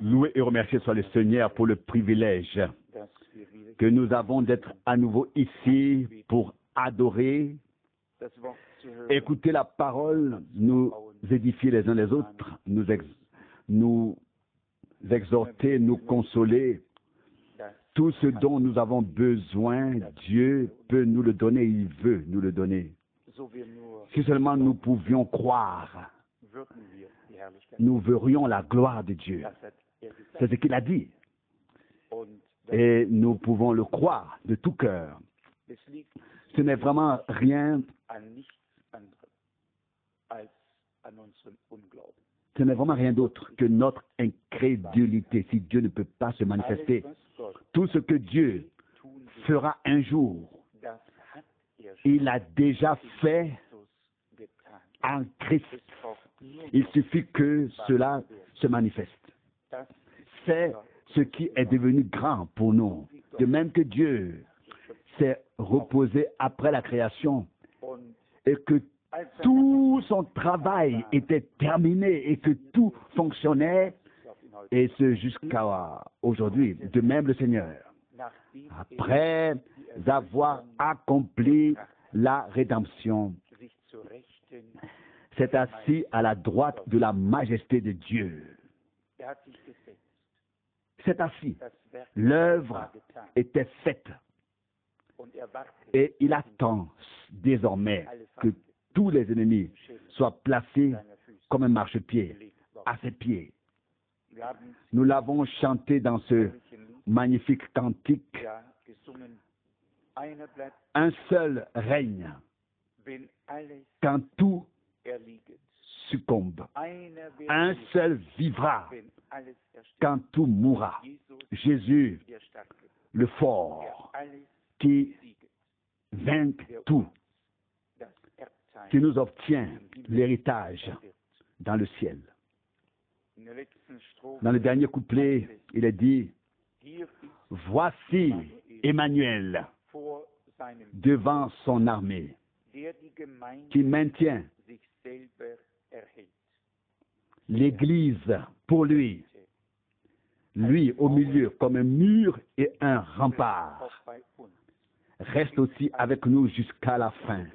Loué et remercié soit le Seigneur pour le privilège que nous avons d'être à nouveau ici pour adorer, écouter la parole, nous édifier les uns les autres, nous exhorter, nous consoler. Tout ce dont nous avons besoin, Dieu peut nous le donner, il veut nous le donner. Si seulement nous pouvions croire, nous verrions la gloire de Dieu. C'est ce qu'il a dit. Et nous pouvons le croire de tout cœur. Ce n'est vraiment rien. Ce n'est vraiment rien d'autre que notre incrédulité. Si Dieu ne peut pas se manifester, tout ce que Dieu fera un jour, il l'a déjà fait en Christ. Il suffit que cela se manifeste. C'est ce qui est devenu grand pour nous. De même que Dieu s'est reposé après la création et que tout son travail était terminé et que tout fonctionnait, et ce jusqu'à aujourd'hui. De même le Seigneur, après avoir accompli la rédemption, s'est assis à la droite de la majesté de Dieu. S'est assis. L'œuvre était faite. Et il attend désormais que tous les ennemis soient placés comme un marchepied à ses pieds. Nous l'avons chanté dans ce magnifique cantique. Un seul règne quand tout succombe. Un seul vivra quand tout mourra. Jésus, le fort, qui vainc tout, qui nous obtient l'héritage dans le ciel. Dans le dernier couplet, il est dit, « Voici Emmanuel devant son armée, qui maintient l'Église pour lui, lui au milieu comme un mur et un rempart, reste aussi avec nous jusqu'à la fin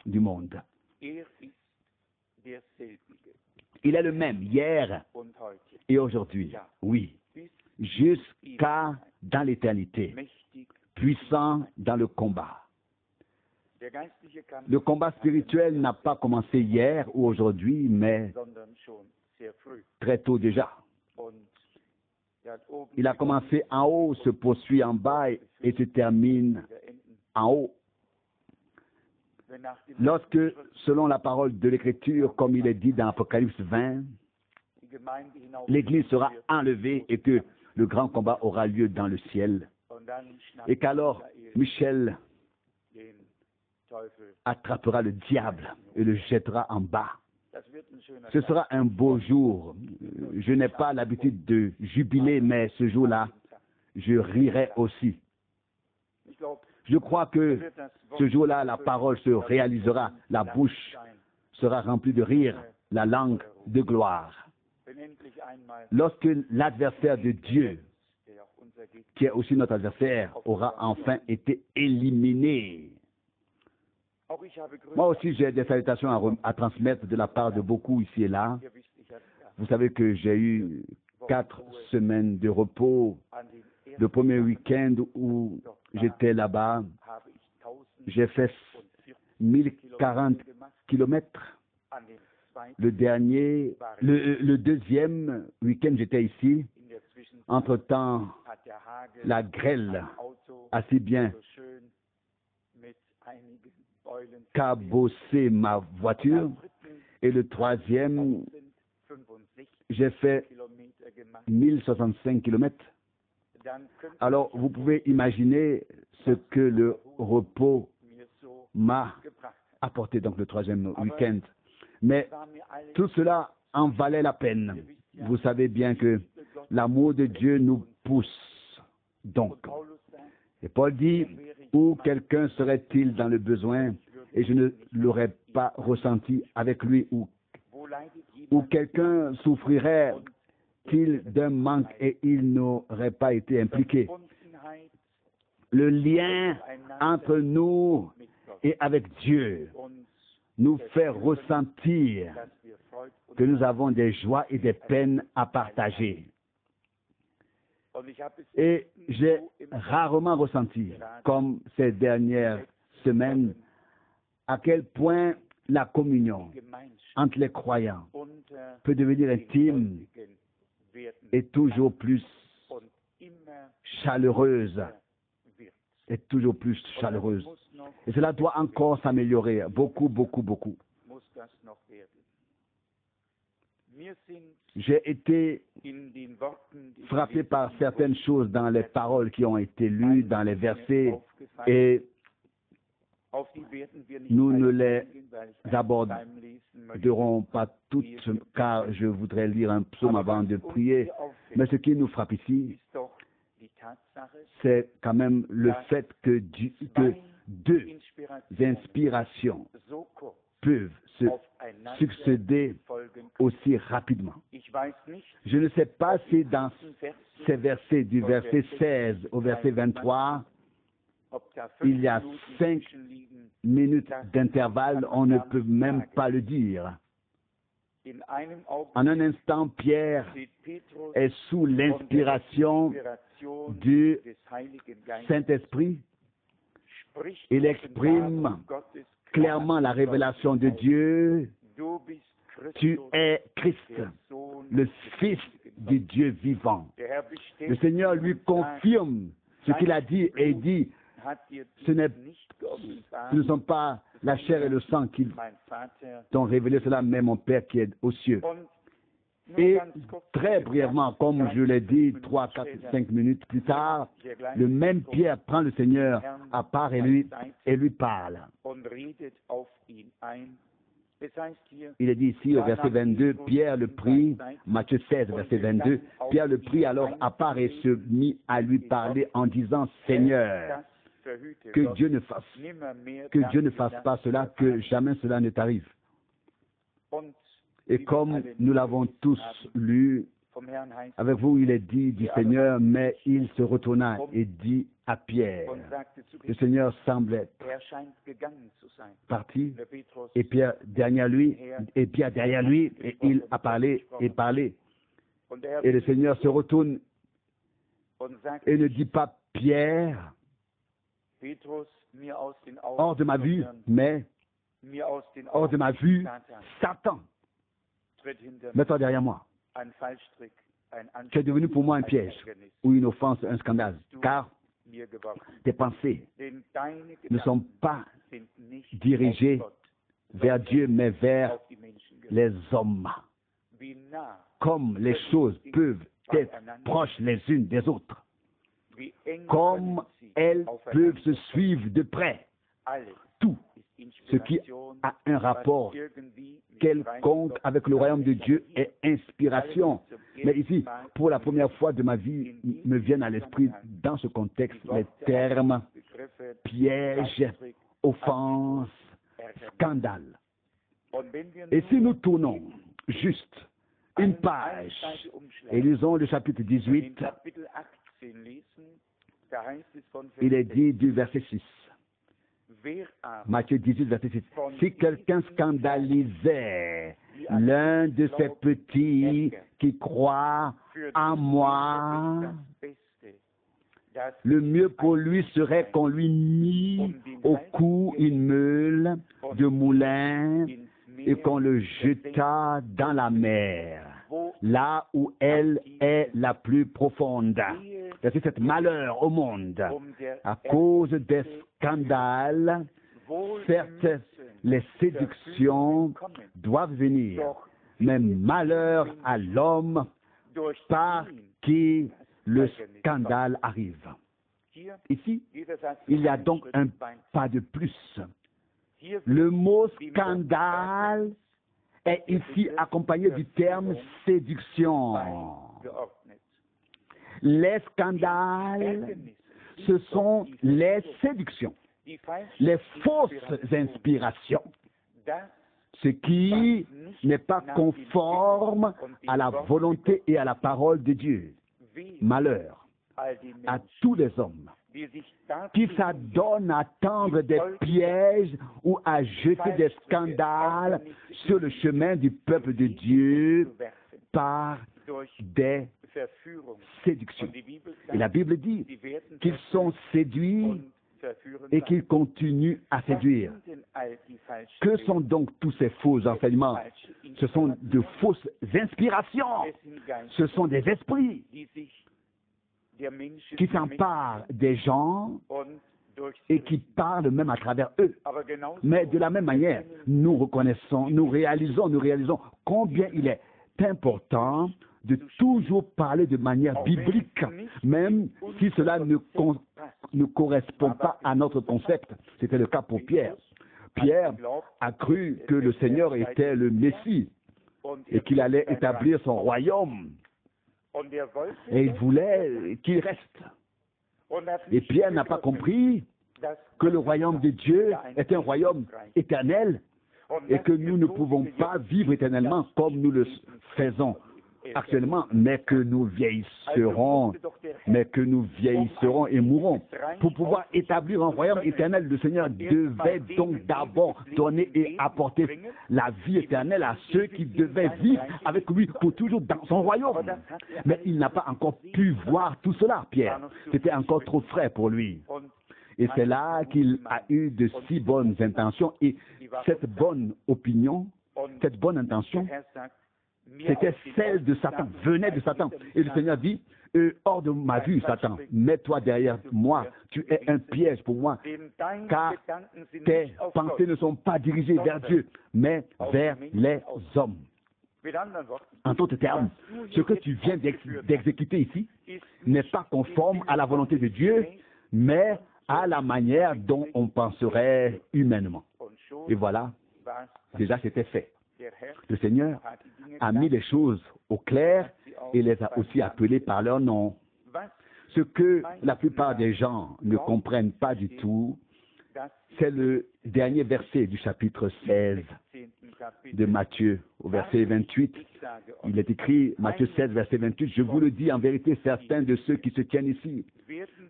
du monde. » Il est le même hier et aujourd'hui, oui, jusqu'à dans l'éternité, puissant dans le combat. Le combat spirituel n'a pas commencé hier ou aujourd'hui, mais très tôt déjà. Il a commencé en haut, se poursuit en bas et se termine en haut. Lorsque, selon la parole de l'Écriture, comme il est dit dans Apocalypse 20, l'Église sera enlevée et que le grand combat aura lieu dans le ciel, et qu'alors Michel attrapera le diable et le jettera en bas. Ce sera un beau jour. Je n'ai pas l'habitude de jubiler, mais ce jour-là, je rirai aussi. Je crois que ce jour-là, la parole se réalisera, la bouche sera remplie de rire, la langue de gloire. Lorsque l'adversaire de Dieu, qui est aussi notre adversaire, aura enfin été éliminé. Moi aussi, j'ai des salutations à transmettre de la part de beaucoup ici et là. Vous savez que j'ai eu 4 semaines de repos. Le premier week-end où j'étais là-bas, j'ai fait 1040 kilomètres. Le deuxième week-end, j'étais ici. Entre-temps, la grêle a si bien cabossé ma voiture. Et le troisième, j'ai fait 1065 kilomètres. Alors, vous pouvez imaginer ce que le repos m'a apporté, donc le troisième week-end. Mais tout cela en valait la peine. Vous savez bien que l'amour de Dieu nous pousse. Donc, et Paul dit, où quelqu'un serait-il dans le besoin et je ne l'aurais pas ressenti avec lui, ou quelqu'un souffrirait souffre-t-il d'un manque et il n'aurait pas été impliqué. Le lien entre nous et avec Dieu nous fait ressentir que nous avons des joies et des peines à partager. Et j'ai rarement ressenti, comme ces dernières semaines, à quel point la communion entre les croyants peut devenir intime et toujours plus chaleureuse. Et toujours plus chaleureuse. Et cela doit encore s'améliorer. Beaucoup, beaucoup, beaucoup. J'ai été frappé par certaines choses dans les paroles qui ont été lues, dans les versets, et nous ne les aborderons pas toutes, car je voudrais lire un psaume avant de prier. Mais ce qui nous frappe ici, c'est quand même le fait que deux inspirations peuvent se succéder aussi rapidement. Je ne sais pas si dans ces versets, du verset 16 au verset 23, il y a 5 minutes d'intervalle, on ne peut même pas le dire. En un instant, Pierre est sous l'inspiration du Saint-Esprit. Il exprime clairement la révélation de Dieu. Tu es Christ, le Fils du Dieu vivant. Le Seigneur lui confirme ce qu'il a dit et dit, ce ne sont pas la chair et le sang qui t'ont révélé cela, mais mon Père qui est aux cieux. Et très brièvement, comme je l'ai dit 3, 4, 5 minutes plus tard, le même Pierre prend le Seigneur à part et lui parle. Il est dit ici au verset 22, Pierre le prit, Matthieu 16, verset 22, Pierre le prit alors à part et se mit à lui parler en disant, Seigneur, que Dieu ne fasse pas cela, que jamais cela ne t'arrive. Et comme nous l'avons tous lu, avec vous, il est dit du Seigneur, mais il se retourna et dit à Pierre, le Seigneur semble être parti, et Pierre derrière lui, et il a parlé et parlé. Et le Seigneur se retourne et ne dit pas, Pierre, hors de ma vue, mais hors de ma vue, Satan, mets-toi derrière moi. Tu es devenu pour moi un piège, ou une offense, un scandale, car tes pensées ne sont pas dirigées vers Dieu, mais vers les hommes. Comme les choses peuvent être proches les unes des autres, comme elles peuvent se suivre de près, tout ce qui a un rapport quelconque avec le royaume de Dieu est inspiration. Mais ici, pour la première fois de ma vie, me viennent à l'esprit, dans ce contexte, les termes piège, offense, scandale. Et si nous tournons juste une page et lisons le chapitre 18, il est dit du verset 6. Matthieu 18, verset 6. Si quelqu'un scandalisait l'un de ces petits qui croient en moi, le mieux pour lui serait qu'on lui mît au cou une meule de moulin et qu'on le jetât dans la mer, là où elle est la plus profonde. Verset 7. Malheur au monde à cause des scandales. Certes, les séductions doivent venir, mais malheur à l'homme par qui le scandale arrive. Ici, il y a donc un pas de plus. Le mot scandale est ici accompagné du terme séduction. Les scandales, ce sont les séductions, les fausses inspirations. ce qui n'est pas conforme à la volonté et à la parole de Dieu. Malheur à tous les hommes qui s'adonnent à tendre des pièges ou à jeter des scandales sur le chemin du peuple de Dieu par des séductions. Et la Bible dit qu'ils sont séduits et qu'ils continuent à séduire. Que sont donc tous ces faux enseignements? Ce sont de fausses inspirations. Ce sont des esprits qui s'emparent des gens et qui parlent même à travers eux. Mais de la même manière, nous reconnaissons, nous réalisons combien il est important de toujours parler de manière biblique, même si cela ne correspond pas à notre concept. C'était le cas pour Pierre. Pierre a cru que le Seigneur était le Messie et qu'il allait établir son royaume. Et il voulait qu'il reste. Et Pierre n'a pas compris que le royaume de Dieu est un royaume éternel et que nous ne pouvons pas vivre éternellement comme nous le faisons actuellement, mais que nous vieillisserons et mourrons. Pour pouvoir établir un royaume éternel, le Seigneur devait donc d'abord donner et apporter la vie éternelle à ceux qui devaient vivre avec lui pour toujours dans son royaume. Mais il n'a pas encore pu voir tout cela, Pierre. C'était encore trop frais pour lui. Et c'est là qu'il a eu de si bonnes intentions. Et cette bonne opinion, cette bonne intention, c'était celle de Satan, venait de Satan. Et le Seigneur dit, hors de ma vue, Satan, mets-toi derrière moi, tu es un piège pour moi, car tes pensées ne sont pas dirigées vers Dieu, mais vers les hommes. En d'autres termes, ce que tu viens d'exécuter ici n'est pas conforme à la volonté de Dieu, mais à la manière dont on penserait humainement. Et voilà, déjà c'était fait. Le Seigneur a mis les choses au clair et les a aussi appelées par leur nom. Ce que la plupart des gens ne comprennent pas du tout, c'est le dernier verset du chapitre 16 de Matthieu, au verset 28. Il est écrit, Matthieu 16, verset 28, « Je vous le dis en vérité, certains de ceux qui se tiennent ici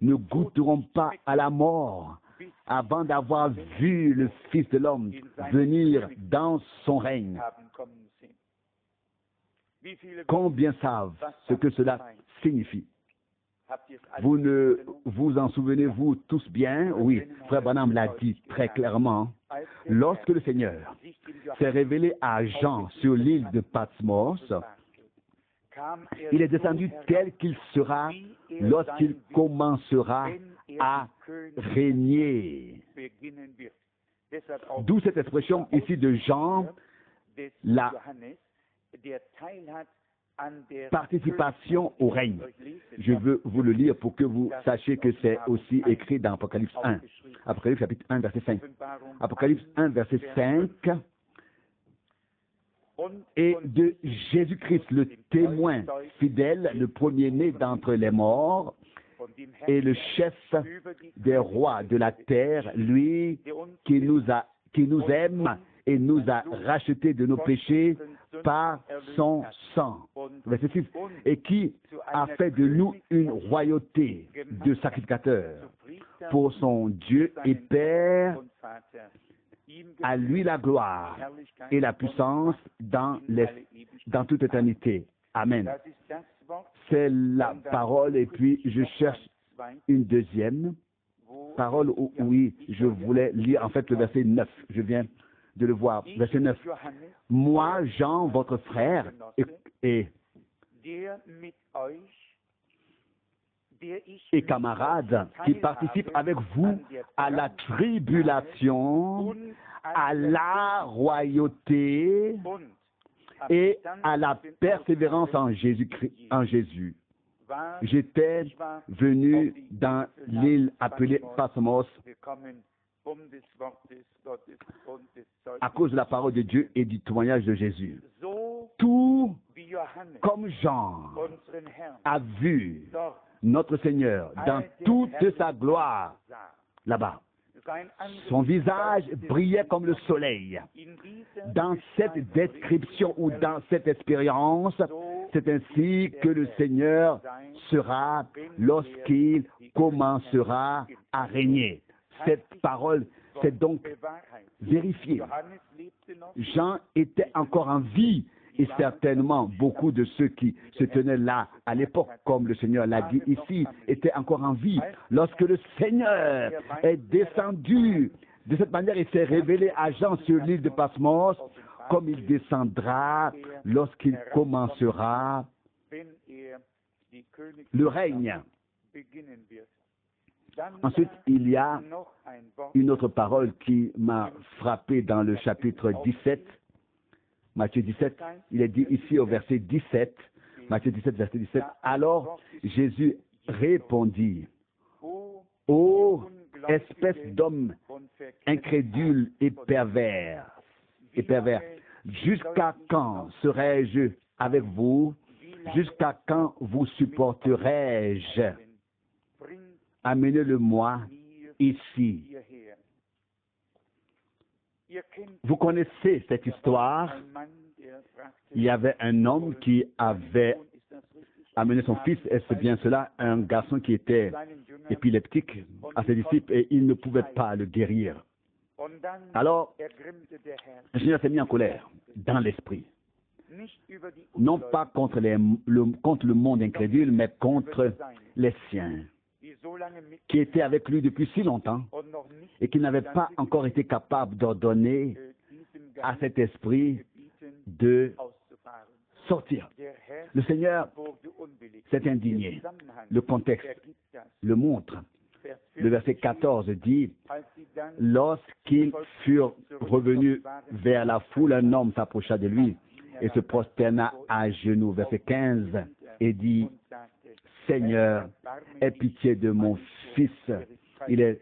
ne goûteront pas à la mort avant d'avoir vu le Fils de l'homme venir dans son règne. » Combien savent ce que cela signifie? Vous ne vous en souvenez-vous tous bien? Oui, Frère Branham l'a dit très clairement. Lorsque le Seigneur s'est révélé à Jean sur l'île de Patmos, il est descendu tel qu'il sera lorsqu'il commencera à régner. D'où cette expression ici de Jean, la participation au règne. Je veux vous le lire pour que vous sachiez que c'est aussi écrit dans Apocalypse 1. Apocalypse chapitre 1, verset 5. Apocalypse 1, verset 5. Et de Jésus-Christ, le témoin fidèle, le premier-né d'entre les morts, et le chef des rois de la terre, lui qui nous aime et nous a rachetés de nos péchés par son sang. Verset 6. Et qui a fait de nous une royauté de sacrificateurs pour son Dieu et Père. À lui la gloire et la puissance dans toute éternité. Amen. C'est la parole, et puis je cherche une deuxième parole où, oui, je voulais lire en fait le verset 9. Je viens de le voir. Verset 9. Moi, Jean, votre frère, et camarades qui participent avec vous à la tribulation, à la royauté et à la persévérance en Jésus-Christ, en Jésus. J'étais venu dans l'île appelée Patmos à cause de la parole de Dieu et du témoignage de Jésus. Tout comme Jean a vu notre Seigneur dans toute sa gloire là-bas. Son visage brillait comme le soleil. Dans cette description ou dans cette expérience, c'est ainsi que le Seigneur sera lorsqu'il commencera à régner. Cette parole s'est donc vérifiée. Jean était encore en vie et certainement beaucoup de ceux qui se tenaient là à l'époque, comme le Seigneur l'a dit ici, étaient encore en vie. Lorsque le Seigneur est descendu, de cette manière, il s'est révélé à Jean sur l'île de Patmos, comme il descendra lorsqu'il commencera le règne. Ensuite, il y a une autre parole qui m'a frappé dans le chapitre 17, Matthieu 17, il est dit ici au verset 17, Matthieu 17, verset 17, « Alors Jésus répondit, « Ô espèce d'homme incrédule et pervers, jusqu'à quand serai-je avec vous? Jusqu'à quand vous supporterai-je? Amenez-le-moi ici. » Vous connaissez cette histoire. Il y avait un homme qui avait amené son fils, est-ce bien cela, un garçon qui était épileptique à ses disciples et il ne pouvait pas le guérir. Alors, le Seigneur s'est mis en colère dans l'esprit. Non pas contre le monde incrédule, mais contre les siens, qui étaient avec lui depuis si longtemps et qui n'avaient pas encore été capables d'ordonner à cet esprit de sortir. Le Seigneur s'est indigné. Le contexte le montre. Le verset 14 dit, « Lorsqu'ils furent revenus vers la foule, un homme s'approcha de lui et se prosterna à genoux. » Verset 15 et dit, « Seigneur, aie pitié de mon fils. Il est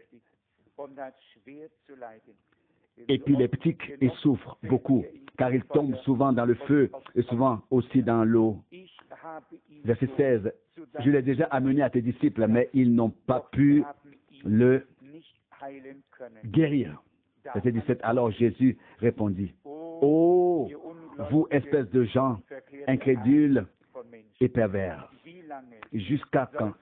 épileptique et souffre beaucoup, car il tombe souvent dans le feu et souvent aussi dans l'eau. » Verset 16, « Je l'ai déjà amené à tes disciples, mais ils n'ont pas pu le guérir. » Verset 17, « Alors Jésus répondit, « Ô vous, espèces de gens incrédules et pervers, jusqu'à quand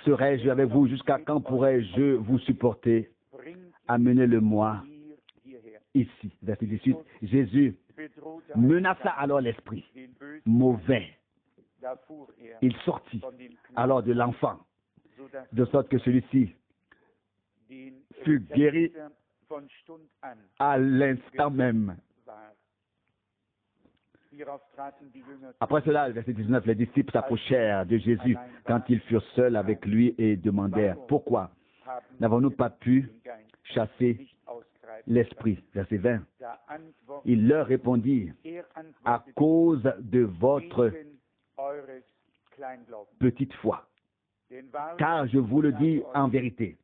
serai-je avec vous? Jusqu'à quand pourrai-je vous supporter? Amenez-le-moi ici. » Verset 18. Jésus menaça alors l'esprit mauvais. Il sortit alors de l'enfant, de sorte que celui-ci fut guéri à l'instant même. Après cela, verset 19, les disciples s'approchèrent de Jésus quand ils furent seuls avec lui et demandèrent, « Pourquoi n'avons-nous pas pu chasser l'esprit ?» Verset 20, il leur répondit, « À cause de votre petite foi. Car je vous le dis en vérité,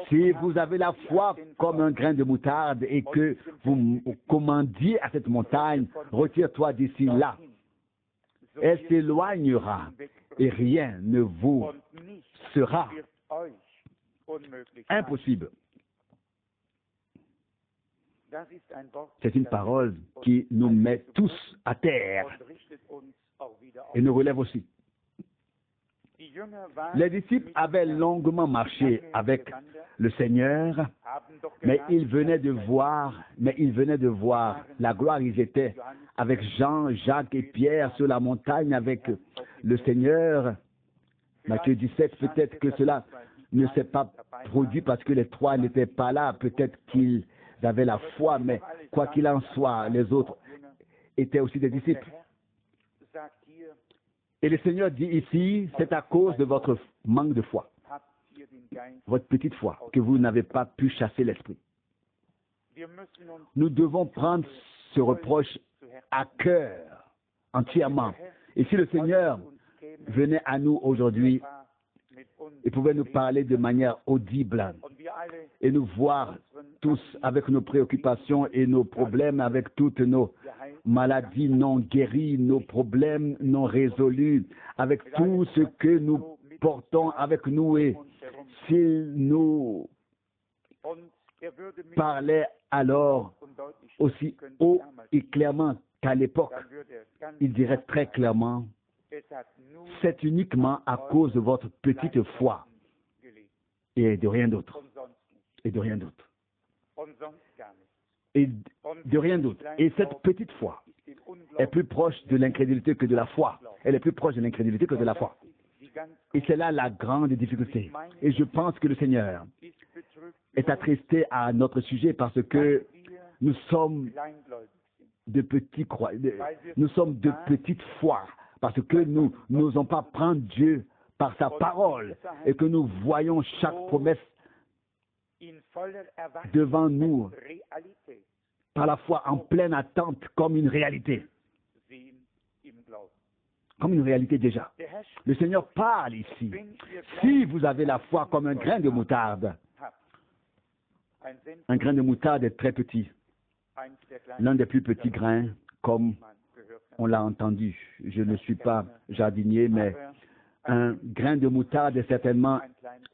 si vous avez la foi comme un grain de moutarde et que vous commandiez à cette montagne, retire-toi d'ici là, elle s'éloignera et rien ne vous sera impossible. » C'est une parole qui nous met tous à terre et nous relève aussi. Les disciples avaient longuement marché avec le Seigneur, mais ils venaient de voir la gloire. Ils étaient avec Jean, Jacques et Pierre sur la montagne avec le Seigneur. Matthieu 17, peut-être que cela ne s'est pas produit parce que les trois n'étaient pas là. Peut-être qu'ils avaient la foi, mais quoi qu'il en soit, les autres étaient aussi des disciples. Et le Seigneur dit ici, c'est à cause de votre manque de foi, votre petite foi, que vous n'avez pas pu chasser l'esprit. Nous devons prendre ce reproche à cœur, entièrement. Et si le Seigneur venait à nous aujourd'hui, il pouvait nous parler de manière audible et nous voir tous avec nos préoccupations et nos problèmes, avec toutes nos maladies non guéries, nos problèmes non résolus, avec tout ce que nous portons avec nous et s'il nous parlait alors aussi haut et clairement qu'à l'époque, il dirait très clairement, c'est uniquement à cause de votre petite foi et de rien d'autre. Et de rien d'autre. Et de rien d'autre. Et cette petite foi est plus proche de l'incrédulité que de la foi. Elle est plus proche de l'incrédulité que de la foi. Et c'est là la grande difficulté. Et je pense que le Seigneur est attristé à notre sujet parce que nous sommes de petits nous sommes de petite foi, parce que nous n'osons pas prendre Dieu par sa parole et que nous voyons chaque promesse devant nous par la foi en pleine attente comme une réalité. Comme une réalité déjà. Le Seigneur parle ici. Si vous avez la foi comme un grain de moutarde, un grain de moutarde est très petit. L'un des plus petits grains, comme on l'a entendu. Je ne suis pas jardinier, mais un grain de moutarde est certainement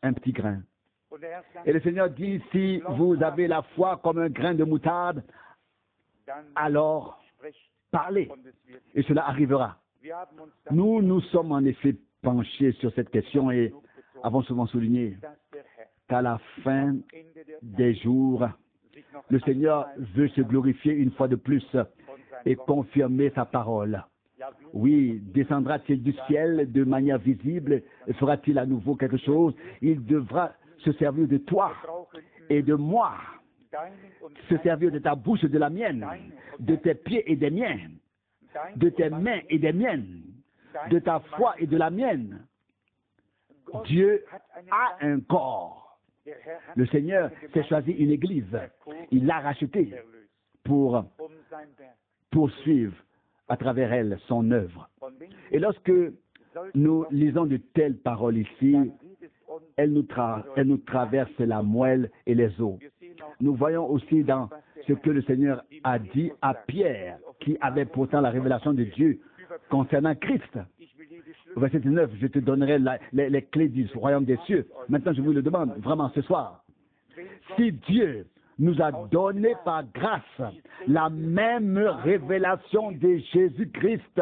un petit grain. Et le Seigneur dit, si vous avez la foi comme un grain de moutarde, alors parlez, et cela arrivera. Nous nous sommes en effet penchés sur cette question et avons souvent souligné qu'à la fin des jours, le Seigneur veut se glorifier une fois de plus et confirmer sa parole. Oui, descendra-t-il du ciel de manière visible et fera-t-il à nouveau quelque chose? Il devra se servir de toi et de moi, se servir de ta bouche et de la mienne, de tes pieds et des miens, de tes mains et des miennes, de ta foi et de la mienne. Dieu a un corps. Le Seigneur s'est choisi une église. Il l'a rachetée pour poursuivre à travers elle son œuvre. Et lorsque nous lisons de telles paroles ici, elles nous traversent la moelle et les os. Nous voyons aussi dans ce que le Seigneur a dit à Pierre, qui avait pourtant la révélation de Dieu concernant Christ. Au verset 19, je te donnerai les clés du royaume des cieux. Maintenant, je vous le demande vraiment ce soir. Si Dieu nous a donné par grâce la même révélation de Jésus-Christ,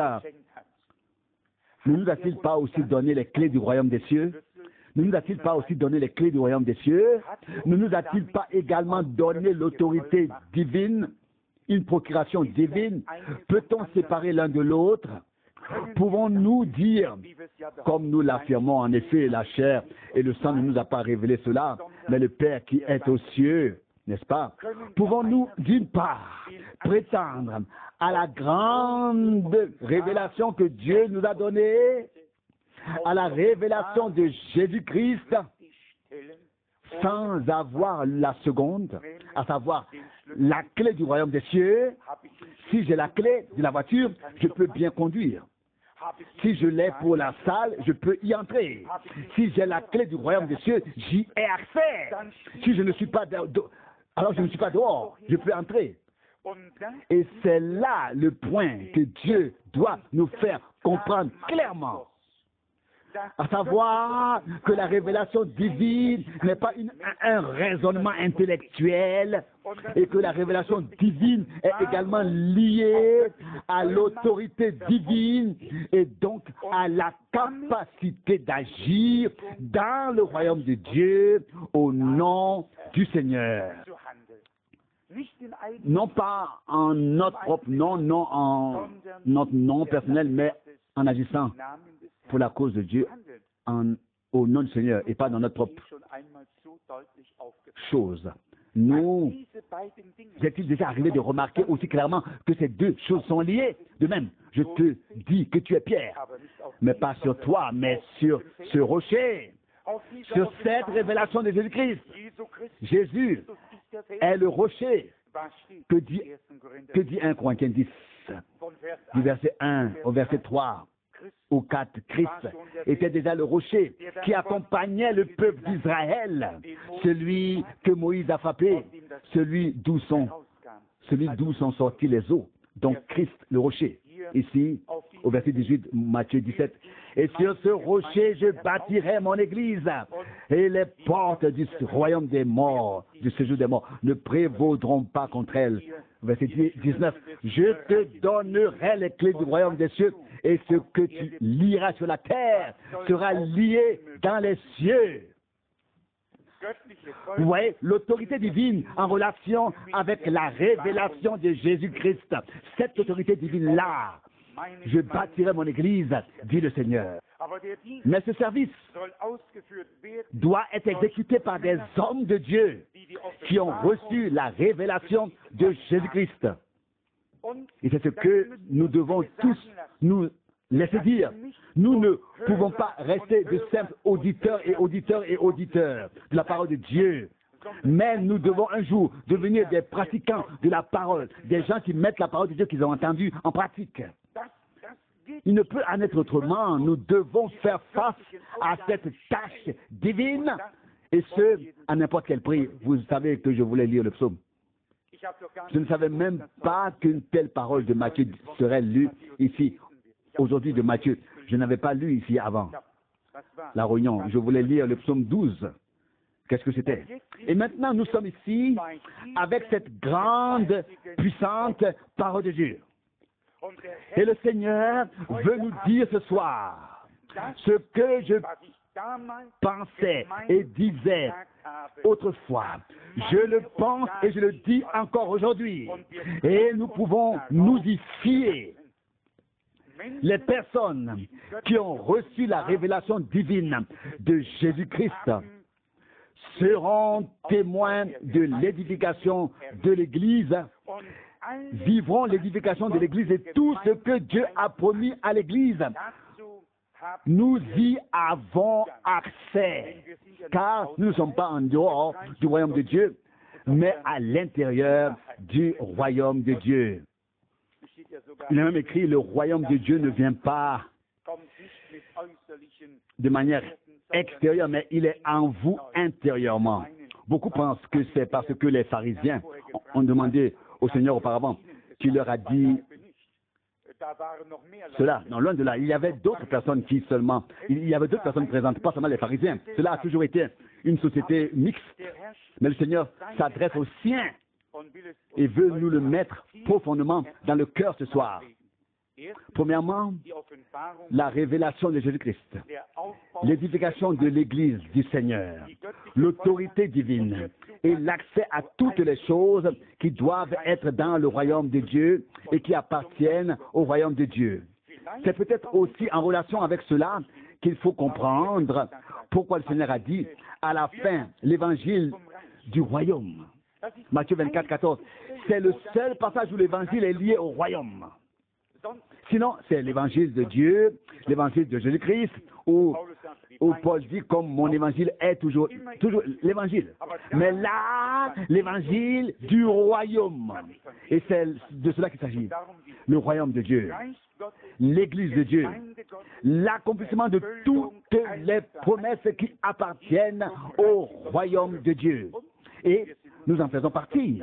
ne nous a-t-il pas aussi donné les clés du royaume des cieux? Ne nous a-t-il pas aussi donné les clés du royaume des cieux? Ne nous a-t-il pas également donné l'autorité divine, une procuration divine? Peut-on séparer l'un de l'autre? Pouvons-nous dire, comme nous l'affirmons en effet, la chair et le sang ne nous a pas révélé cela, mais le Père qui est aux cieux, n'est-ce pas? Pouvons-nous, d'une part, prétendre à la grande révélation que Dieu nous a donnée, à la révélation de Jésus-Christ, sans avoir la seconde, à savoir la clé du royaume des cieux? Si j'ai la clé de la voiture, je peux bien conduire. Si je l'ai pour la salle, je peux y entrer. Si j'ai la clé du royaume des cieux, j'y ai accès. Si je ne suis pas alors je ne suis pas dehors, je peux entrer. Et c'est là le point que Dieu doit nous faire comprendre clairement. À savoir que la révélation divine n'est pas un raisonnement intellectuel et que la révélation divine est également liée à l'autorité divine et donc à la capacité d'agir dans le royaume de Dieu au nom du Seigneur. Non pas en notre propre nom, non en notre nom personnel, mais en agissant pour la cause de Dieu au nom du Seigneur et pas dans notre propre chose. Nous, est-il déjà arrivé de remarquer aussi clairement que ces deux choses sont liées? De même, je te dis que tu es Pierre, mais pas sur toi, mais sur ce rocher, sur cette révélation de Jésus-Christ. Jésus est le rocher. Que dit 1 Corinthiens 10, du verset 1 au verset 3 ou 4, Christ était déjà le rocher qui accompagnait le peuple d'Israël, celui que Moïse a frappé, celui d'où sont sortis les eaux. Donc Christ, le rocher. Ici, au verset 18, Matthieu 17. Et sur ce rocher, je bâtirai mon église, et les portes du royaume des morts, du séjour des morts, ne prévaudront pas contre elle. Verset 19. Je te donnerai les clés du royaume des cieux, et ce que tu lieras sur la terre sera lié dans les cieux. Vous voyez, l'autorité divine en relation avec la révélation de Jésus-Christ. Cette autorité divine-là, je bâtirai mon église, dit le Seigneur. Mais ce service doit être exécuté par des hommes de Dieu qui ont reçu la révélation de Jésus-Christ. Et c'est ce que nous devons tous nous laisser dire. Nous ne pouvons pas rester de simples auditeurs et auditeurs et auditeurs de la parole de Dieu. Mais nous devons un jour devenir des pratiquants de la parole, des gens qui mettent la parole de Dieu qu'ils ont entendue en pratique. Il ne peut en être autrement. Nous devons faire face à cette tâche divine, et ce, à n'importe quel prix. Vous savez que je voulais lire le psaume. Je ne savais même pas qu'une telle parole de Matthieu serait lue ici, aujourd'hui de Matthieu. Je n'avais pas lu ici avant la réunion. Je voulais lire le psaume 12. Qu'est-ce que c'était? Et maintenant, nous sommes ici avec cette grande, puissante parole de Dieu. Et le Seigneur veut nous dire ce soir ce que je pensais et disais autrefois. Je le pense et je le dis encore aujourd'hui. Et nous pouvons nous y fier. Les personnes qui ont reçu la révélation divine de Jésus-Christ seront témoins de l'édification de l'Église, vivront l'édification de l'Église et tout ce que Dieu a promis à l'Église. Nous y avons accès, car nous ne sommes pas en dehors du royaume de Dieu, mais à l'intérieur du royaume de Dieu. Il a même écrit, le royaume de Dieu ne vient pas de manière extérieure, mais il est en vous intérieurement. Beaucoup pensent que c'est parce que les pharisiens ont demandé au Seigneur auparavant, qui leur a dit cela. Non, loin de là, il y avait d'autres personnes il y avait d'autres personnes présentes, pas seulement les pharisiens. Cela a toujours été une société mixte. Mais le Seigneur s'adresse aux siens et veut nous le mettre profondément dans le cœur ce soir. Premièrement, la révélation de Jésus-Christ, l'édification de l'Église du Seigneur, l'autorité divine et l'accès à toutes les choses qui doivent être dans le royaume de Dieu et qui appartiennent au royaume de Dieu. C'est peut-être aussi en relation avec cela qu'il faut comprendre pourquoi le Seigneur a dit à la fin l'évangile du royaume. Matthieu 24, 14. C'est le seul passage où l'évangile est lié au royaume. Sinon, c'est l'évangile de Dieu, l'évangile de Jésus-Christ, où Paul dit comme mon évangile est toujours l'évangile. Mais là, l'évangile du royaume. Et c'est de cela qu'il s'agit. Le royaume de Dieu, l'Église de Dieu, l'accomplissement de toutes les promesses qui appartiennent au royaume de Dieu. Et nous en faisons partie.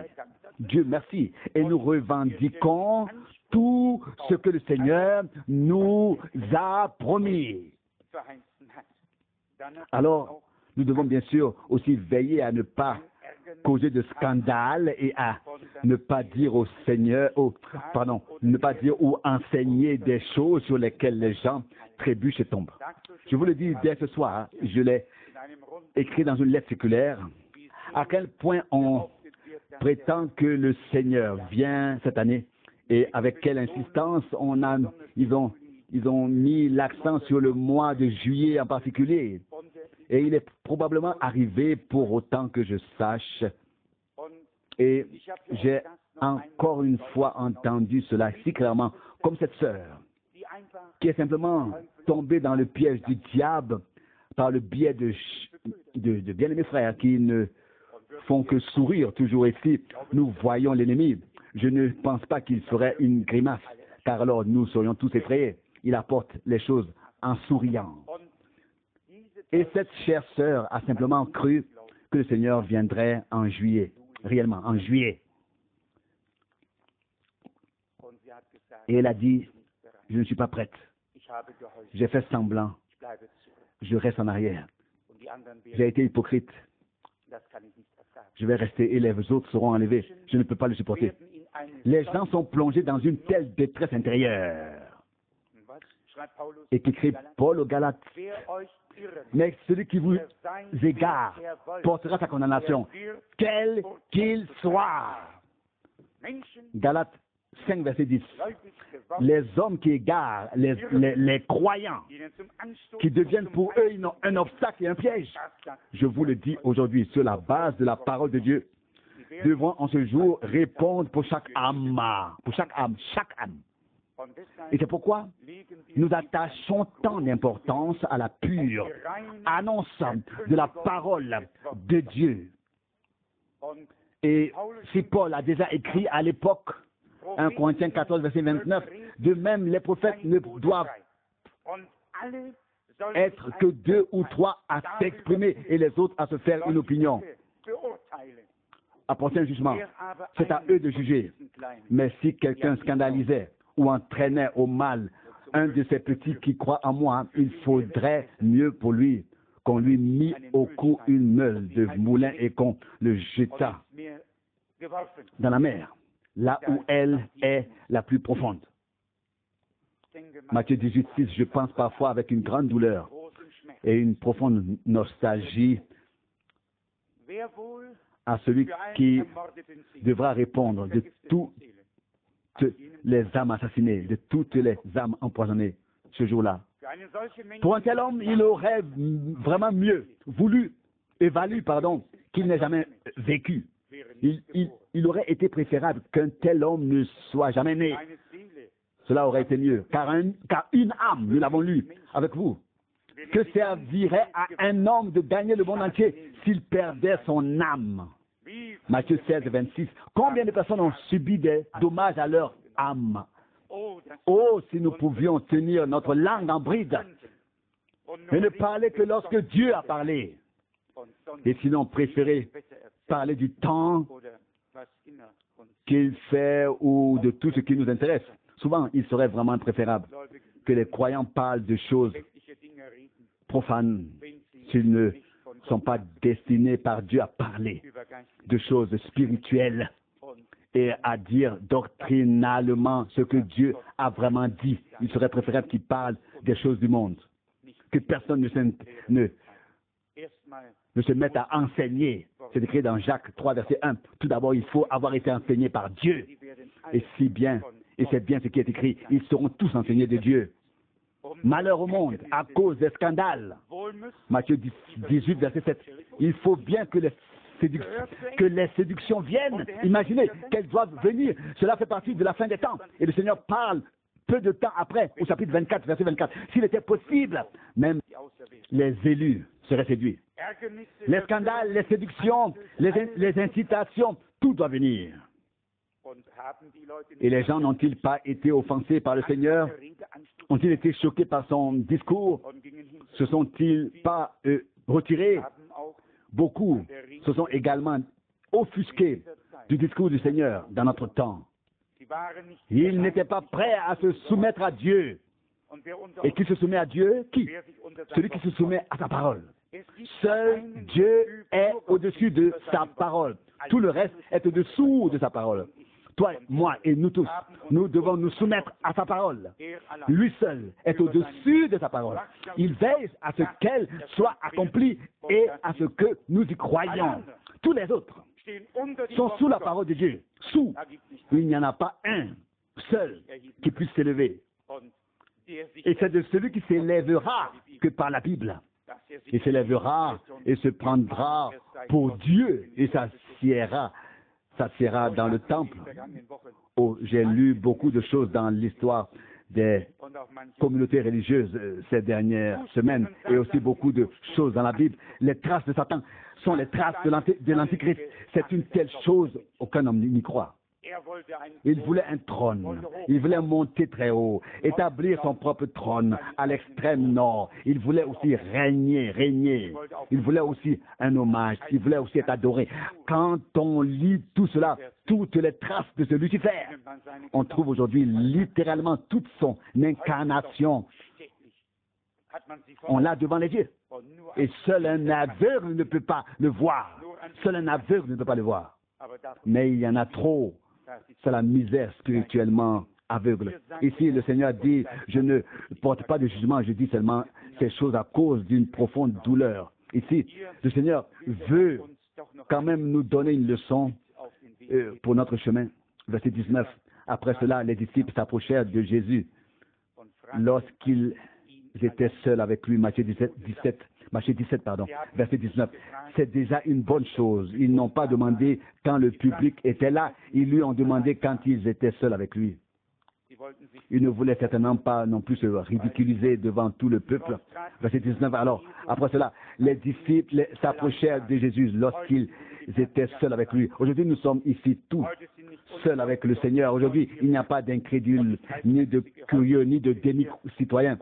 Dieu merci. Et nous revendiquons tout ce que le Seigneur nous a promis. Alors, nous devons bien sûr aussi veiller à ne pas causer de scandale et à ne pas dire au Seigneur, ne pas dire ou enseigner des choses sur lesquelles les gens trébuchent et tombent. Je vous le dis dès ce soir, je l'ai écrit dans une lettre circulaire, à quel point on prétend que le Seigneur vient cette année et avec quelle insistance ils ont mis l'accent sur le mois de juillet en particulier. Et il est probablement arrivé pour autant que je sache. Et j'ai encore une fois entendu cela si clairement, comme cette sœur, qui est simplement tombée dans le piège du diable par le biais de bien-aimés frères qui ne font que sourire toujours ici. Nous voyons l'ennemi. Je ne pense pas qu'il ferait une grimace, car alors nous serions tous effrayés. Il apporte les choses en souriant. Et cette chère sœur a simplement cru que le Seigneur viendrait en juillet, réellement, en juillet. Et elle a dit, je ne suis pas prête. J'ai fait semblant. Je reste en arrière. J'ai été hypocrite. Je vais rester et les autres seront enlevés. Je ne peux pas le supporter. Les gens sont plongés dans une telle détresse intérieure. Et qu'écrit Paul aux Galates. Mais celui qui vous égare portera sa condamnation, quel qu'il soit. Galates 5, verset 10. Les hommes qui égarent, les croyants, qui deviennent pour eux un obstacle et un piège. Je vous le dis aujourd'hui, sur la base de la parole de Dieu, devront en ce jour répondre pour chaque âme. Pour chaque âme. Et c'est pourquoi nous attachons tant d'importance à la pure annonce de la parole de Dieu. Et si Paul a déjà écrit à l'époque, 1 Corinthiens 14, verset 29, de même les prophètes ne doivent être que 2 ou 3 à s'exprimer et les autres à se faire une opinion, à porter un jugement. C'est à eux de juger. Mais si quelqu'un scandalisait ou entraînait au mal un de ces petits qui croient en moi, il faudrait mieux pour lui qu'on lui mit au cou une meule de moulin et qu'on le jetât dans la mer, là où elle est la plus profonde. Matthieu 18, 6, je pense parfois avec une grande douleur et une profonde nostalgie à celui qui devra répondre de toutes les âmes assassinées, de toutes les âmes empoisonnées ce jour-là. Pour un tel homme, il aurait vraiment valu qu'il n'ait jamais vécu. Il aurait été préférable qu'un tel homme ne soit jamais né. Cela aurait été mieux, car une âme, nous l'avons lu avec vous, que servirait à un homme de gagner le monde entier s'il perdait son âme. Matthieu 16, 26. Combien de personnes ont subi des dommages à leur âme? Oh, si nous pouvions tenir notre langue en bride et ne parler que lorsque Dieu a parlé. Et sinon, préférer parler du temps qu'il fait ou de tout ce qui nous intéresse. Souvent, il serait vraiment préférable que les croyants parlent de choses profanes s'ils ne sont pas destinés par Dieu à parler de choses spirituelles et à dire doctrinalement ce que Dieu a vraiment dit. Il serait préférable qu'ils parlent des choses du monde, que personne ne se mette à enseigner. C'est écrit dans Jacques 3, verset 1. Tout d'abord, il faut avoir été enseigné par Dieu. Et c'est bien ce qui est écrit, ils seront tous enseignés de Dieu. Malheur au monde à cause des scandales. Matthieu 18, verset 7. Il faut bien que les séductions viennent. Imaginez qu'elles doivent venir. Cela fait partie de la fin des temps. Et le Seigneur parle peu de temps après, au chapitre 24, verset 24. S'il était possible, même les élus seraient séduits. Les scandales, les séductions, les incitations, tout doit venir. Et les gens n'ont-ils pas été offensés par le Seigneur? Ont-ils été choqués par son discours? Se sont-ils pas retirés? Beaucoup se sont également offusqués du discours du Seigneur dans notre temps. Ils n'étaient pas prêts à se soumettre à Dieu. Et qui se soumet à Dieu? Qui? Celui qui se soumet à sa parole. Seul Dieu est au-dessus de sa parole. Tout le reste est au-dessous de sa parole. Toi, moi et nous tous, nous devons nous soumettre à sa parole. Lui seul est au-dessus de sa parole. Il veille à ce qu'elle soit accomplie et à ce que nous y croyons. Tous les autres sont sous la parole de Dieu. Il n'y en a pas un seul qui puisse s'élever. Et c'est de celui qui s'élèvera que par la Bible. Il s'élèvera et se prendra pour Dieu et s'assiera dans le temple. Oh, j'ai lu beaucoup de choses dans l'histoire des communautés religieuses ces dernières semaines et aussi beaucoup de choses dans la Bible. Les traces de Satan sont les traces de l'Antichrist. C'est une telle chose, aucun homme n'y croit. Il voulait un trône. Il voulait monter très haut, établir son propre trône à l'extrême nord. Il voulait aussi régner. Il voulait aussi un hommage. Il voulait aussi être adoré. Quand on lit tout cela, toutes les traces de ce Lucifer, on trouve aujourd'hui littéralement toute son incarnation. On l'a devant les yeux. Et seul un aveugle ne peut pas le voir. Seul un aveugle ne peut pas le voir. Mais il y en a trop. C'est la misère spirituellement aveugle. Ici, le Seigneur dit, je ne porte pas de jugement, je dis seulement ces choses à cause d'une profonde douleur. Ici, le Seigneur veut quand même nous donner une leçon pour notre chemin. Verset 19. Après cela, les disciples s'approchèrent de Jésus lorsqu'ils étaient seuls avec lui. Matthieu 17, verset 19. C'est déjà une bonne chose. Ils n'ont pas demandé quand le public était là. Ils lui ont demandé quand ils étaient seuls avec lui. Ils ne voulaient certainement pas non plus se ridiculiser devant tout le peuple. Verset 19. Alors, après cela, les disciples s'approchèrent de Jésus lorsqu'ils étaient seuls avec lui. Aujourd'hui, nous sommes ici tous seuls avec le Seigneur. Aujourd'hui, il n'y a pas d'incrédules, ni de curieux, ni de demi-citoyens.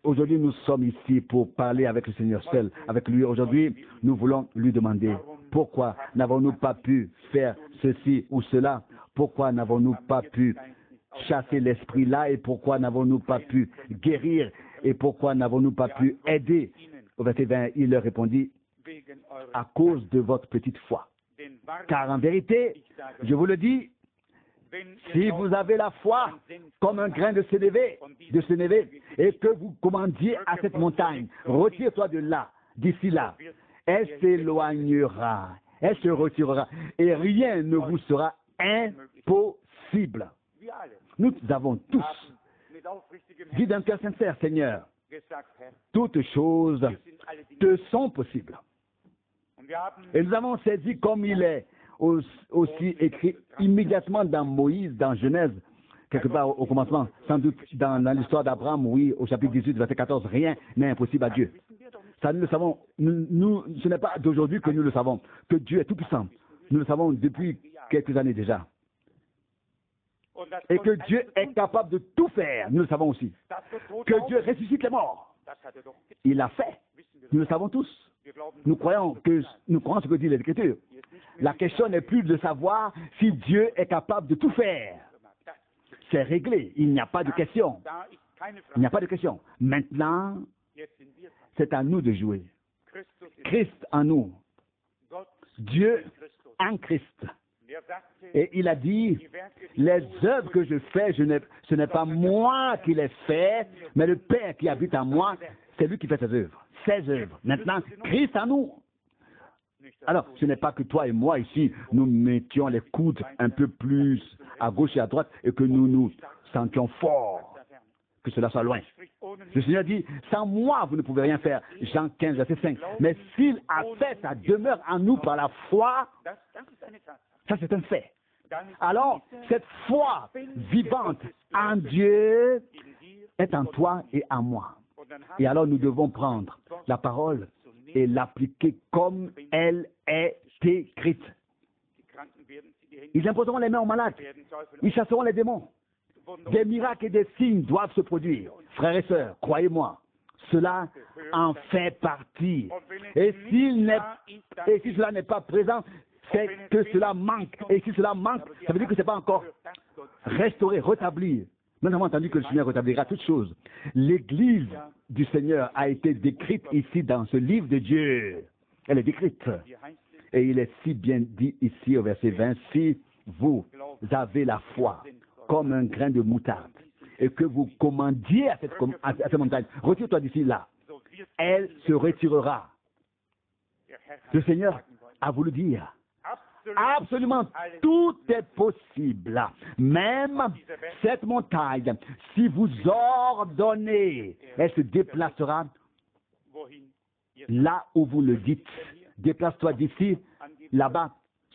Aujourd'hui, nous sommes ici pour parler avec le Seigneur seul, avec lui. Aujourd'hui, nous voulons lui demander, pourquoi n'avons-nous pas pu faire ceci ou cela? Pourquoi n'avons-nous pas pu chasser l'esprit là? Et pourquoi n'avons-nous pas pu guérir? Et pourquoi n'avons-nous pas pu aider? Au verset 20, il leur répondit, à cause de votre petite foi. Car en vérité, je vous le dis, si vous avez la foi comme un grain de sénévé, et que vous commandiez à cette montagne, retire-toi de là, d'ici là, elle s'éloignera, elle se retirera, et rien ne vous sera impossible. Nous avons tous dit d'un cœur sincère, Seigneur, toutes choses te sont possibles. Et nous avons saisi comme il est aussi écrit immédiatement dans Moïse, dans Genèse, quelque part au commencement, sans doute dans l'histoire d'Abraham, oui, au chapitre 18, verset 14, rien n'est impossible à Dieu. Ça, nous le savons, ce n'est pas d'aujourd'hui que nous le savons, que Dieu est tout-puissant. Nous le savons depuis quelques années déjà. Et que Dieu est capable de tout faire, nous le savons aussi. Que Dieu ressuscite les morts. Il l'a fait, nous le savons tous. Nous croyons ce que dit l'Écriture. La question n'est plus de savoir si Dieu est capable de tout faire. C'est réglé. Il n'y a pas de question. Il n'y a pas de question. Maintenant, c'est à nous de jouer. Christ en nous. Dieu en Christ. Et il a dit, les œuvres que je fais, ce n'est pas moi qui les fais, mais le Père qui habite en moi, c'est lui qui fait ses œuvres. Ses œuvres. Maintenant, Christ en nous. Alors, ce n'est pas que toi et moi ici, nous mettions les coudes un peu plus à gauche et à droite et que nous nous sentions forts, que cela soit loin. Le Seigneur dit, sans moi, vous ne pouvez rien faire. Jean 15, verset 5. Mais s'il a fait sa demeure en nous par la foi, ça c'est un fait. Alors, cette foi vivante en Dieu est en toi et en moi. Et alors, nous devons prendre la parole et l'appliquer comme elle est écrite. Ils imposeront les mains aux malades. Ils chasseront les démons. Des miracles et des signes doivent se produire. Frères et sœurs, croyez-moi, cela en fait partie. Et si cela n'est pas présent, c'est que cela manque. Et si cela manque, ça veut dire que ce n'est pas encore restauré, rétabli. Nous avons entendu que le Seigneur rétablira toutes choses. L'Église du Seigneur a été décrite ici dans ce livre de Dieu. Elle est décrite. Et il est si bien dit ici au verset 20, si vous avez la foi comme un grain de moutarde et que vous commandiez à cette montagne, retire-toi d'ici là, elle se retirera. Le Seigneur a voulu dire, absolument tout est possible. Même cette montagne, si vous ordonnez, elle se déplacera là où vous le dites. Déplace-toi d'ici, là-bas.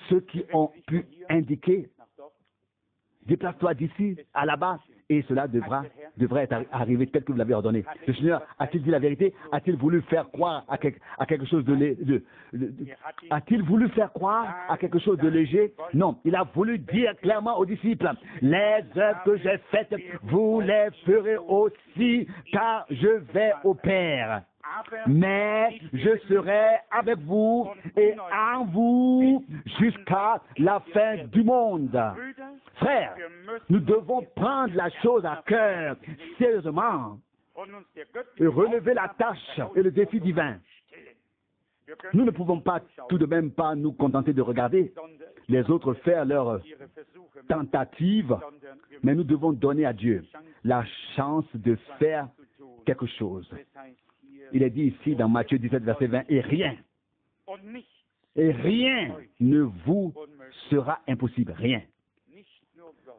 Ceux qui ont pu indiquer, déplace-toi d'ici à là-bas, Et cela devrait être arrivé tel que vous l'avez ordonné. Le Seigneur a-t-il dit la vérité? A-t-il voulu faire croire à quelque chose a-t-il voulu faire croire à quelque chose de léger? Non, il a voulu dire clairement aux disciples, les œuvres que j'ai faites, vous les ferez aussi, car je vais au Père. Mais je serai avec vous et en vous jusqu'à la fin du monde. Frères, nous devons prendre la chose à cœur sérieusement et relever la tâche et le défi divin. Nous ne pouvons pas tout de même pas nous contenter de regarder les autres faire leurs tentatives, mais nous devons donner à Dieu la chance de faire quelque chose. Il est dit ici dans Matthieu 17, verset 20, et rien ne vous sera impossible, rien.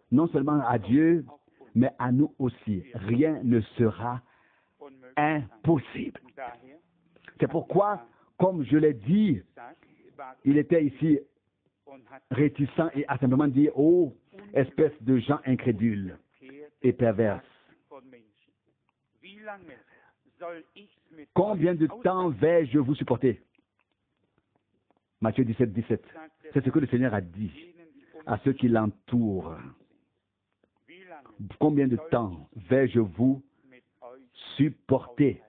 Non seulement à Dieu, mais à nous aussi, rien ne sera impossible. C'est pourquoi, comme je l'ai dit, il était ici réticent et a simplement dit, oh, espèce de gens incrédules et perverses. Combien de temps vais-je vous supporter? Matthieu 17, 17. C'est ce que le Seigneur a dit à ceux qui l'entourent. Combien de temps vais-je vous supporter?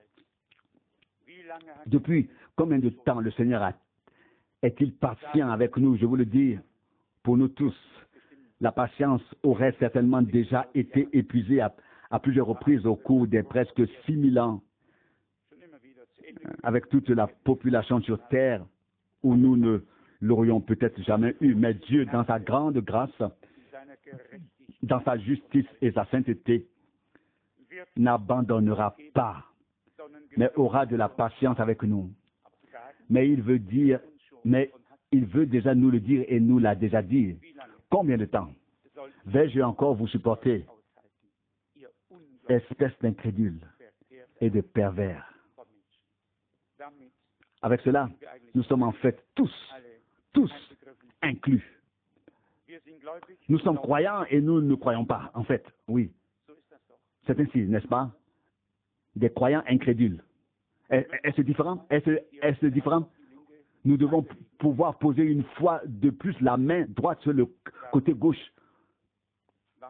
Depuis combien de temps le Seigneur est-il patient avec nous? Je vous le dis, pour nous tous, la patience aurait certainement déjà été épuisée à plusieurs reprises au cours des presque 6000 ans, avec toute la population sur terre, où nous ne l'aurions peut-être jamais eu. Mais Dieu, dans sa grande grâce, dans sa justice et sa sainteté, n'abandonnera pas, mais aura de la patience avec nous. Mais il veut déjà nous le dire et nous l'a déjà dit. Combien de temps vais-je encore vous supporter, espèce d'incrédules et de pervers? Avec cela, nous sommes en fait tous inclus. Nous sommes croyants et nous ne croyons pas, en fait, oui. C'est ainsi, n'est-ce pas? Des croyants incrédules. Est-ce différent? Est-ce différent? Nous devons pouvoir poser une fois de plus la main droite sur le côté gauche,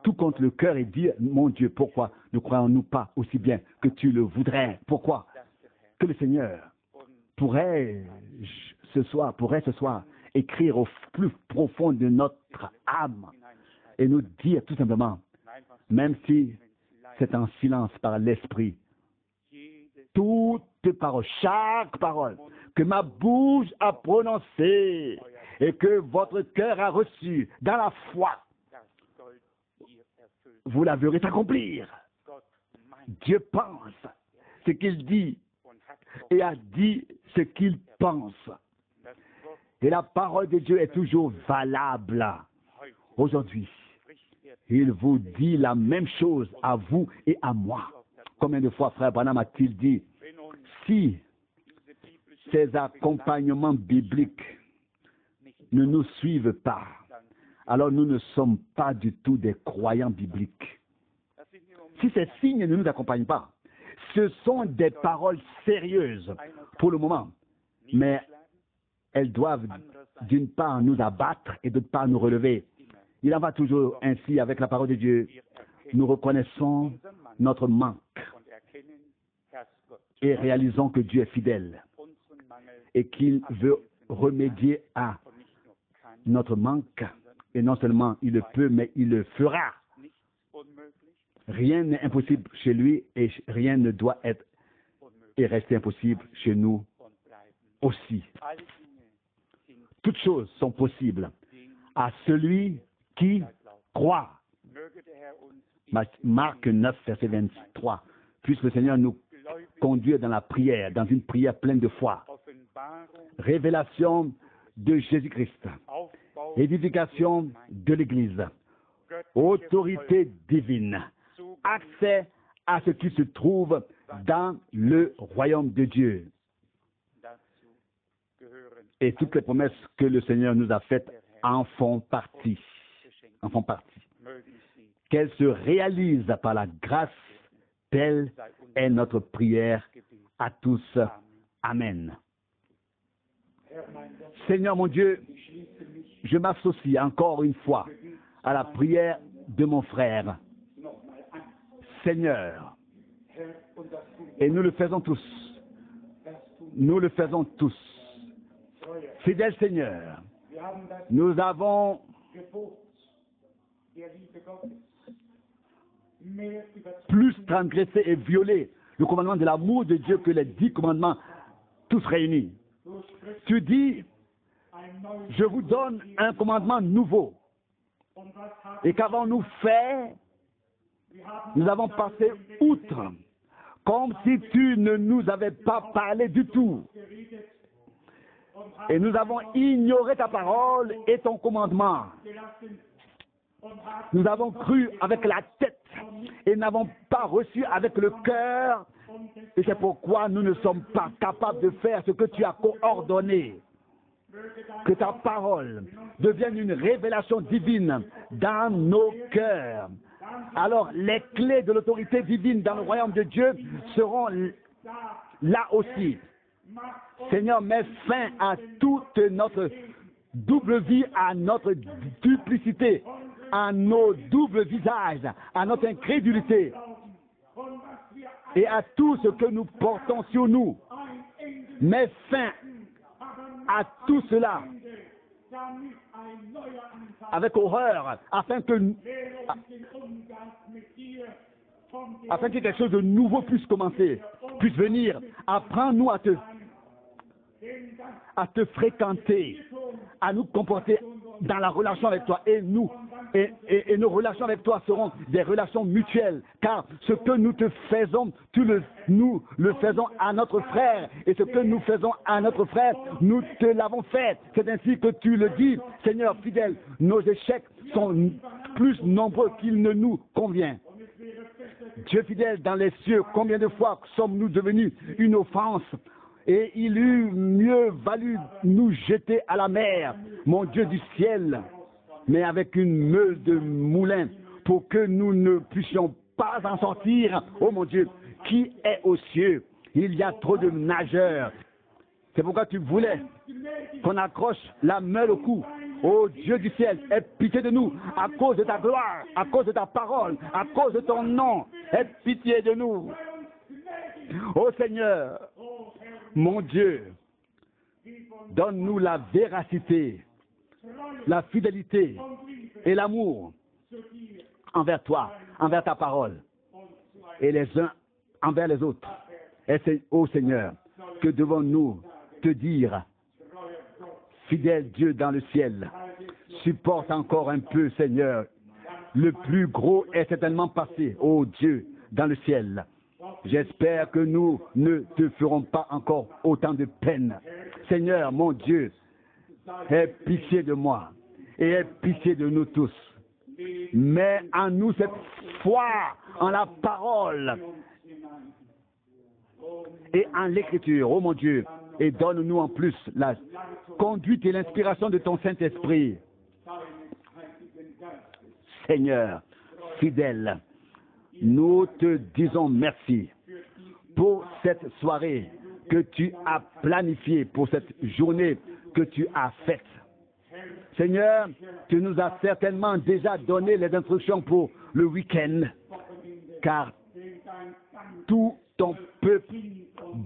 tout contre le cœur et dire, mon Dieu, pourquoi ne croyons-nous pas aussi bien que tu le voudrais? Pourquoi? Que le Seigneur pourrait ce soir écrire au plus profond de notre âme et nous dire tout simplement, même si c'est en silence par l'Esprit, toute parole, chaque parole que ma bouche a prononcée et que votre cœur a reçue dans la foi, vous la verrez s'accomplir. Dieu pense ce qu'il dit et a dit ce qu'il pense. Et la parole de Dieu est toujours valable. Aujourd'hui, il vous dit la même chose à vous et à moi. Combien de fois, frère Branham a-t-il dit, si ces accompagnements bibliques ne nous suivent pas, alors nous ne sommes pas du tout des croyants bibliques. Si ces signes ne nous accompagnent pas, ce sont des paroles sérieuses pour le moment, mais elles doivent d'une part nous abattre et d'autre part nous relever. Il en va toujours ainsi avec la parole de Dieu. Nous reconnaissons notre manque et réalisons que Dieu est fidèle et qu'il veut remédier à notre manque. Et non seulement il le peut, mais il le fera. Rien n'est impossible chez lui et rien ne doit être et rester impossible chez nous aussi. Toutes choses sont possibles à celui qui croit. Marc 9, verset 23. Puisse le Seigneur nous conduire dans la prière, dans une prière pleine de foi. Révélation de Jésus-Christ. Édification de l'Église. Autorité divine. Accès à ce qui se trouve dans le royaume de Dieu. Et toutes les promesses que le Seigneur nous a faites en font partie. En font partie. qu'elle se réalise par la grâce. Telle est notre prière à tous. Amen. Seigneur mon Dieu, je m'associe encore une fois à la prière de mon frère. Seigneur, et nous le faisons tous. Nous le faisons tous. Fidèle Seigneur, nous avons plus transgressé et violé le commandement de l'amour de Dieu que les 10 commandements tous réunis. Tu dis, je vous donne un commandement nouveau. Et qu'avons-nous fait? Nous avons passé outre, comme si tu ne nous avais pas parlé du tout. Et nous avons ignoré ta parole et ton commandement. Nous avons cru avec la tête et n'avons pas reçu avec le cœur. Et c'est pourquoi nous ne sommes pas capables de faire ce que tu as coordonné. Que ta parole devienne une révélation divine dans nos cœurs. Alors les clés de l'autorité divine dans le royaume de Dieu seront là aussi. Seigneur, mets fin à toute notre double vie, à notre duplicité, à nos doubles visages, à notre incrédulité et à tout ce que nous portons sur nous. Mets fin à tout cela avec horreur, afin que quelque chose de nouveau puisse commencer, puisse venir. Apprends-nous à te fréquenter, à nous comporter dans la relation avec toi. Et nos relations avec toi seront des relations mutuelles, car ce que nous te faisons, nous le faisons à notre frère. Et ce que nous faisons à notre frère, nous te l'avons fait. C'est ainsi que tu le dis, Seigneur fidèle. Nos échecs sont plus nombreux qu'il ne nous convient. Dieu fidèle dans les cieux, combien de fois sommes-nous devenus une offense? Et il eût mieux valu nous jeter à la mer, mon Dieu du ciel, mais avec une meule de moulin, pour que nous ne puissions pas en sortir. Oh mon Dieu, qui est aux cieux? Il y a trop de nageurs. C'est pourquoi tu voulais qu'on accroche la meule au cou. Oh Dieu du ciel, aie pitié de nous, à cause de ta gloire, à cause de ta parole, à cause de ton nom. Aie pitié de nous. Oh Seigneur, mon Dieu, donne-nous la véracité, la fidélité et l'amour envers toi, envers ta parole, et les uns envers les autres. Et ô Seigneur, que devons-nous te dire? Fidèle Dieu dans le ciel, supporte encore un peu, Seigneur. Le plus gros est certainement passé, ô Dieu dans le ciel. J'espère que nous ne te ferons pas encore autant de peine. Seigneur, mon Dieu, aie pitié de moi et aie pitié de nous tous. Mets en nous cette foi en la parole et en l'écriture, oh mon Dieu, et donne-nous en plus la conduite et l'inspiration de ton Saint-Esprit. Seigneur, fidèle, nous te disons merci pour cette soirée que tu as planifiée, pour cette journée que tu as faite. Seigneur, tu nous as certainement déjà donné les instructions pour le week-end, car tout ton peuple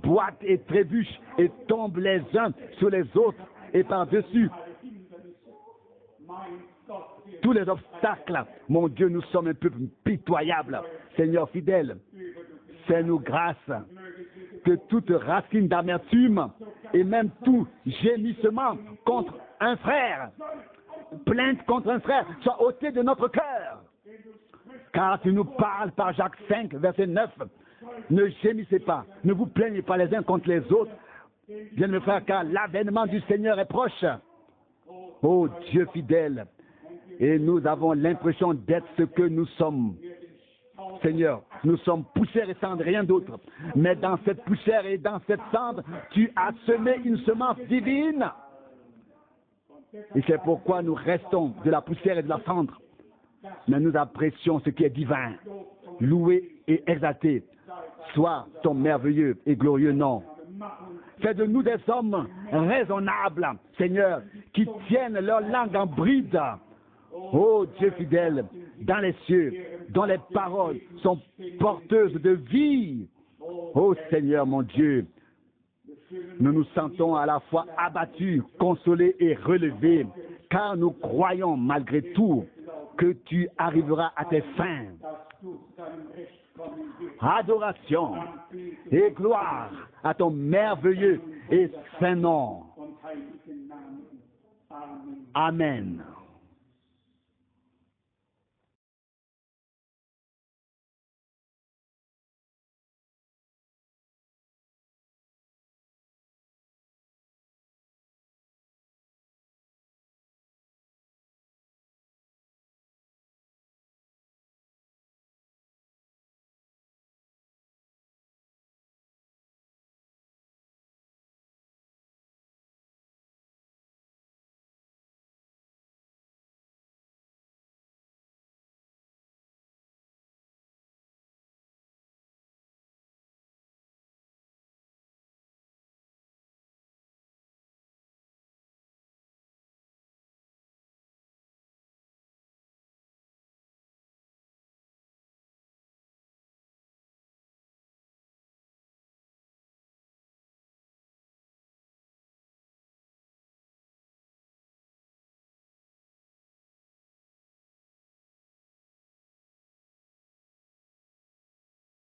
boite et trébuche et tombe les uns sur les autres et par-dessus tous les obstacles. Mon Dieu, nous sommes un peuple pitoyable. Seigneur fidèle, fais-nous grâce que toute racine d'amertume et même tout gémissement contre un frère, plainte contre un frère, soit ôté de notre cœur. Car tu nous parles par Jacques 5, verset 9. Ne gémissez pas, ne vous plaignez pas les uns contre les autres, bien mes frères, car l'avènement du Seigneur est proche. Ô Dieu fidèle, et nous avons l'impression d'être ce que nous sommes. Seigneur, nous sommes poussière et cendre, rien d'autre. Mais dans cette poussière et dans cette cendre, tu as semé une semence divine. Et c'est pourquoi nous restons de la poussière et de la cendre. mais nous apprécions ce qui est divin. Loué et exalté soit ton merveilleux et glorieux nom. Fais de nous des hommes raisonnables, Seigneur, qui tiennent leur langue en bride. Ô Dieu fidèle, dans les cieux, dont les paroles sont porteuses de vie. Ô Seigneur mon Dieu, nous nous sentons à la fois abattus, consolés et relevés, car nous croyons malgré tout que tu arriveras à tes fins. Adoration et gloire à ton merveilleux et saint nom. Amen.